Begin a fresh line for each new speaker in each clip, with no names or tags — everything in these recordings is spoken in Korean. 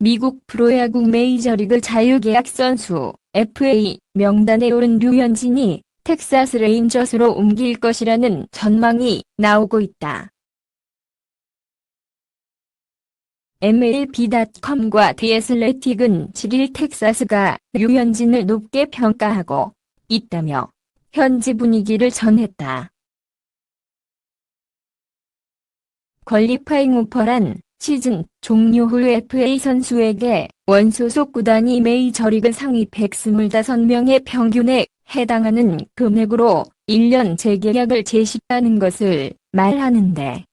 미국 프로야구 메이저리그 자유계약 선수 FA 명단에 오른 류현진이 텍사스 레인저스로 옮길 것이라는 전망이 나오고 있다. MLB.com과 The Athletic은 7일 텍사스가 류현진을 높게 평가하고 있다며 현지 분위기를 전했다. 퀄리파잉 오퍼란 시즌 종료 후 FA 선수에게 원소속 구단이 메이저리그 상위 125명의 평균에 해당하는 금액으로 1년 재계약을 제시하는 것을 말하는데,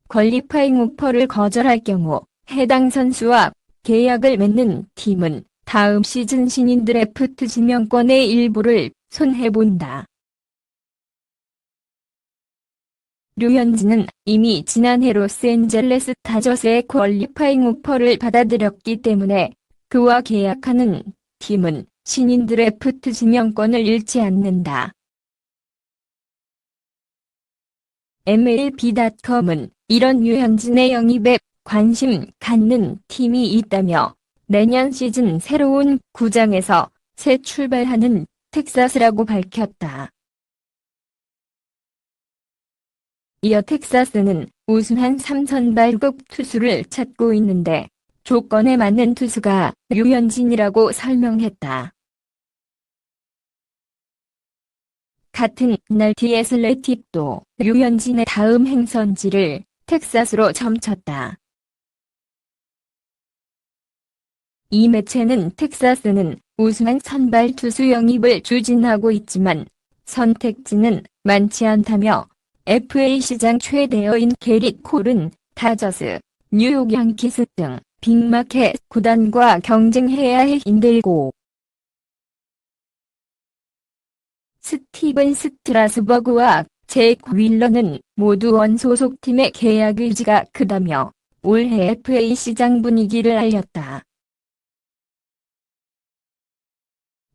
퀄리파잉 오퍼를 거절할 경우 해당 선수와 계약을 맺는 팀은 다음 시즌 신인 드래프트 지명권의 일부를 손해본다. 류현진은 이미 지난해 로스앤젤레스 다저스의 퀄리파잉 오퍼를 받아들였기 때문에 그와 계약하는 팀은 신인 드래프트 지명권을 잃지 않는다. MLB.com은 이런 류현진의 영입에 관심 갖는 팀이 있다며 내년 시즌 새로운 구장에서 새 출발하는 텍사스라고 밝혔다. 이어 텍사스는 우수한 3선발급 투수를 찾고 있는데 조건에 맞는 투수가 류현진이라고 설명했다. 같은 날 디 애슬레틱도 류현진의 다음 행선지를 텍사스로 점쳤다. 이 매체는 텍사스는 우수한 선발 투수 영입을 추진하고 있지만 선택지는 많지 않다며 FA 시장 최대어인 게릿 콜은 다저스, 뉴욕 양키스 등 빅마켓 구단과 경쟁해야 해 힘들고, 스티븐 스트라스버그와 잭 윌러는 모두 원소속 팀의 계약 의지가 크다며 올해 FA 시장 분위기를 알렸다.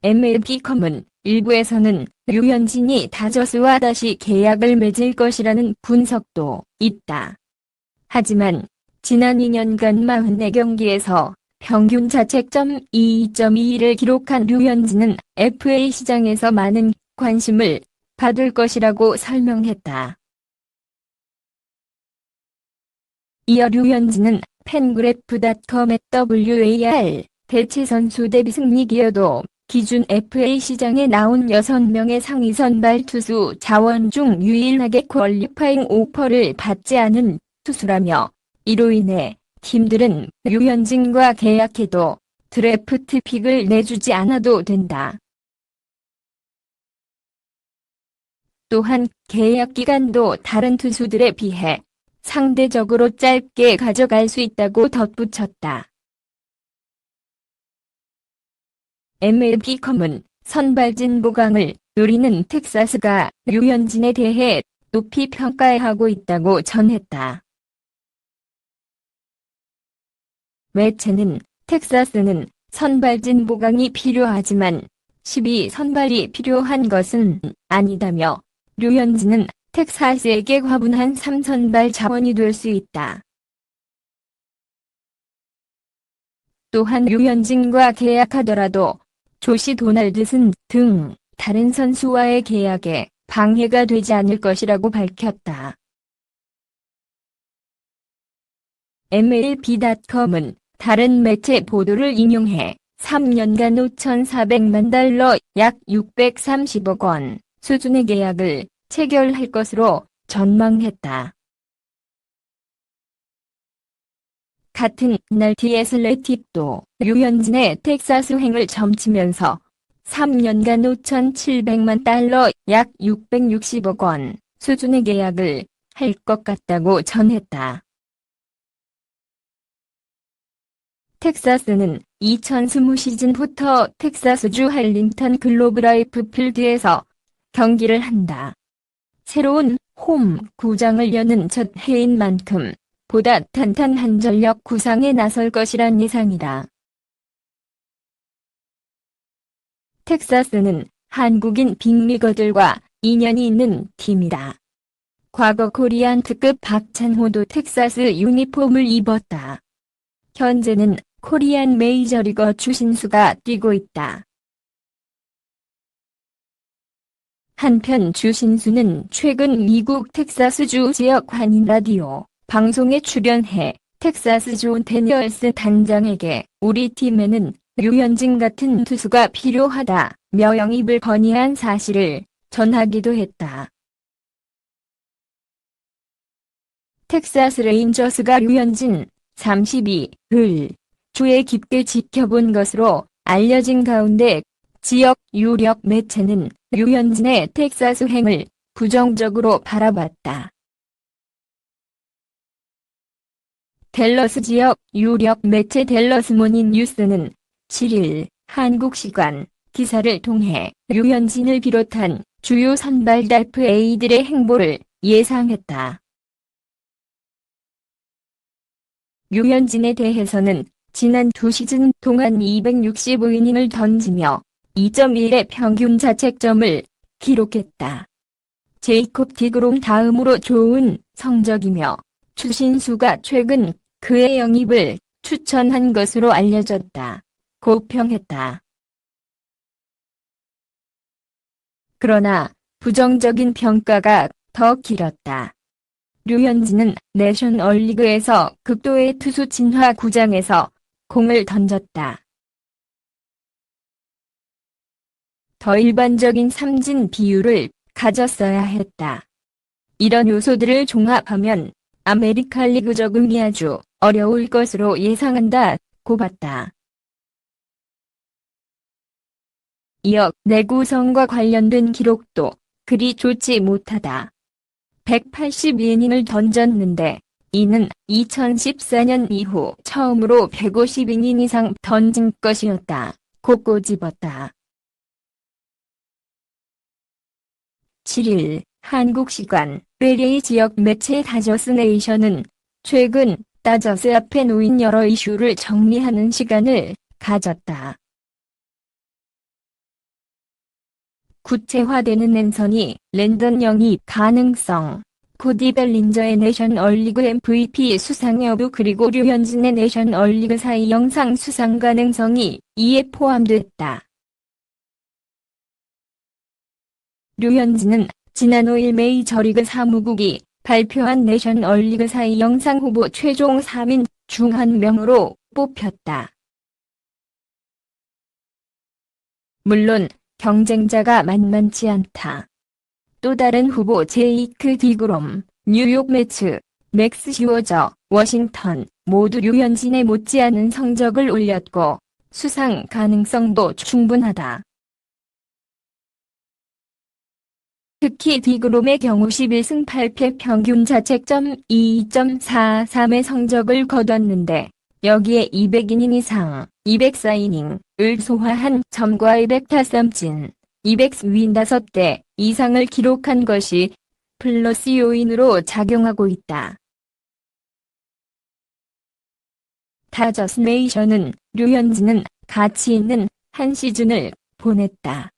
MLB.com은 일부에서는 류현진이 다저스와 다시 계약을 맺을 것이라는 분석도 있다. 하지만 지난 2년간 44경기에서 평균 자책점 2.22를 기록한 류현진은 FA 시장에서 많은 관심을 받을 것이라고 설명했다. 이어 류현진은 팬그래프.com의 WAR 대체 선수 대비 승리 기여도 기준 FA 시장에 나온 6명의 상위 선발 투수 자원 중 유일하게 퀄리파잉 오퍼를 받지 않은 투수라며 이로 인해 팀들은 류현진과 계약해도 드래프트 픽을 내주지 않아도 된다. 또한 계약 기간도 다른 투수들에 비해 상대적으로 짧게 가져갈 수 있다고 덧붙였다. MLB.com은 선발진 보강을 노리는 텍사스가 류현진에 대해 높이 평가하고 있다고 전했다. 매체는 텍사스는 선발진 보강이 필요하지만 12선발이 필요한 것은 아니다며 류현진은 텍사스에게 과분한 3선발 자원이 될 수 있다. 또한 류현진과 계약하더라도 조시 도널드슨 등 다른 선수와의 계약에 방해가 되지 않을 것이라고 밝혔다. MLB.com은 다른 매체 보도를 인용해 3년간 5,400만 달러 약 630억 원 수준의 계약을 체결할 것으로 전망했다. 같은 날 디 애슬레틱도 류현진의 텍사스행을 점치면서 3년간 5,700만 달러 약 660억 원 수준의 계약을 할 것 같다고 전했다. 텍사스는 2020 시즌부터 텍사스주 할링턴 글로브라이프 필드에서 경기를 한다. 새로운 홈 구장을 여는 첫 해인 만큼 보다 탄탄한 전력 구상에 나설 것이란 예상이다. 텍사스는 한국인 빅리거들과 인연이 있는 팀이다. 과거 코리안 특급 박찬호도 텍사스 유니폼을 입었다. 현재는 코리안 메이저리거 추신수가 뛰고 있다. 한편 추신수는 최근 미국 텍사스주 지역 한인 라디오 방송에 출연해 텍사스주 데니얼스 단장에게 우리 팀에는 류현진 같은 투수가 필요하다며 영입을 건의한 사실을 전하기도 했다. 텍사스 레인저스가 류현진 32을 주에 깊게 지켜본 것으로 알려진 가운데 지역 유력 매체는 류현진의 텍사스행을 부정적으로 바라봤다. 댈러스 지역 유력 매체 댈러스 모닝 뉴스는 7일 한국 시간 기사를 통해 류현진을 비롯한 주요 선발 FA들의 행보를 예상했다. 류현진에 대해서는 지난 2시즌 동안 265이닝을 던지며 2.1의 평균 자책점을 기록했다. 제이콥 디그롬 다음으로 좋은 성적이며 추신수가 최근 그의 영입을 추천한 것으로 알려졌다. 고 평했다. 그러나 부정적인 평가가 더 길었다. 류현진은 내셔널리그에서 극도의 투수 진화 구장에서 공을 던졌다. 더 일반적인 삼진 비율을 가졌어야 했다. 이런 요소들을 종합하면 아메리칸 리그 적응이 아주 어려울 것으로 예상한다. 고 봤다. 이어 내구성과 관련된 기록도 그리 좋지 못하다. 182이닝을 던졌는데 이는 2014년 이후 처음으로 150이닝 이상 던진 것이었다. 고 꼬집었다. 7일 한국 시간 LA 지역 매체 다저스 네이션은 최근 다저스 앞에 놓인 여러 이슈를 정리하는 시간을 가졌다. 구체화되는 앤서니 랜던 영입 가능성, 코디 벨린저의 내셔널리그 MVP 수상 여부 그리고 류현진의 내셔널리그 사이 영상 수상 가능성이 이에 포함됐다. 류현진은 지난 5일 메이저리그 사무국이 발표한 내셔널리그 사이 영상 후보 최종 3인 중 한 명으로 뽑혔다. 물론 경쟁자가 만만치 않다. 또 다른 후보 제이크 디그롬, 뉴욕 매츠, 맥스 슈어저, 워싱턴 모두 류현진에 못지않은 성적을 올렸고 수상 가능성도 충분하다. 특히 디그롬의 경우 11승 8패 평균 자책점 2.43의 성적을 거뒀는데 여기에 200이닝 이상, 204이닝을 소화한 점과 200타삼진, 200스윙 5대 이상을 기록한 것이 플러스 요인으로 작용하고 있다. 다저스 네이션은 류현진은 가치 있는 한 시즌을 보냈다.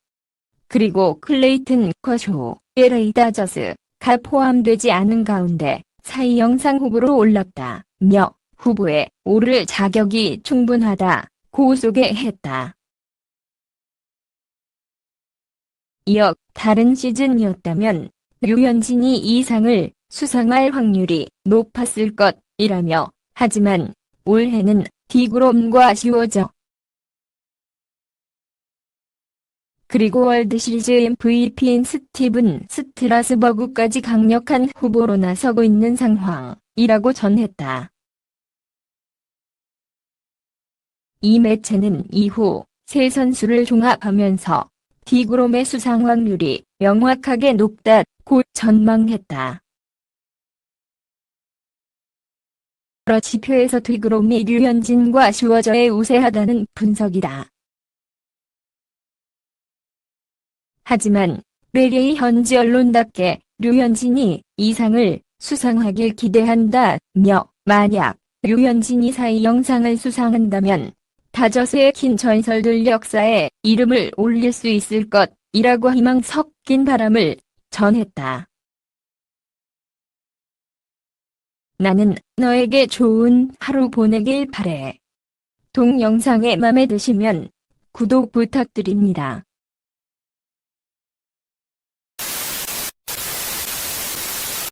그리고 클레이튼 커쇼, LA 다저스가 포함되지 않은 가운데 사이 영상 후보로 올랐다며 후보에 오를 자격이 충분하다고 소개했다. 이어 다른 시즌이었다면 류현진이 이 상을 수상할 확률이 높았을 것이라며 하지만 올해는 디그롬과 슈어저 그리고 월드시리즈 MVP인 스티븐 스트라스버그까지 강력한 후보로 나서고 있는 상황이라고 전했다. 이 매체는 이후 세 선수를 종합하면서 디그롬의 수상 확률이 명확하게 높다고 전망했다. 여러 지표에서 디그롬이 류현진과 슈어저에 우세하다는 분석이다. 하지만 LA 현지 언론답게 류현진이 이 상을 수상하길 기대한다며 만약 류현진이 사이 영상을 수상한다면 다저스의 긴 전설들 역사에 이름을 올릴 수 있을 것이라고 희망 섞인 바람을 전했다. 나는 너에게 좋은 하루 보내길 바래. 동영상이 마음에 드시면 구독 부탁드립니다.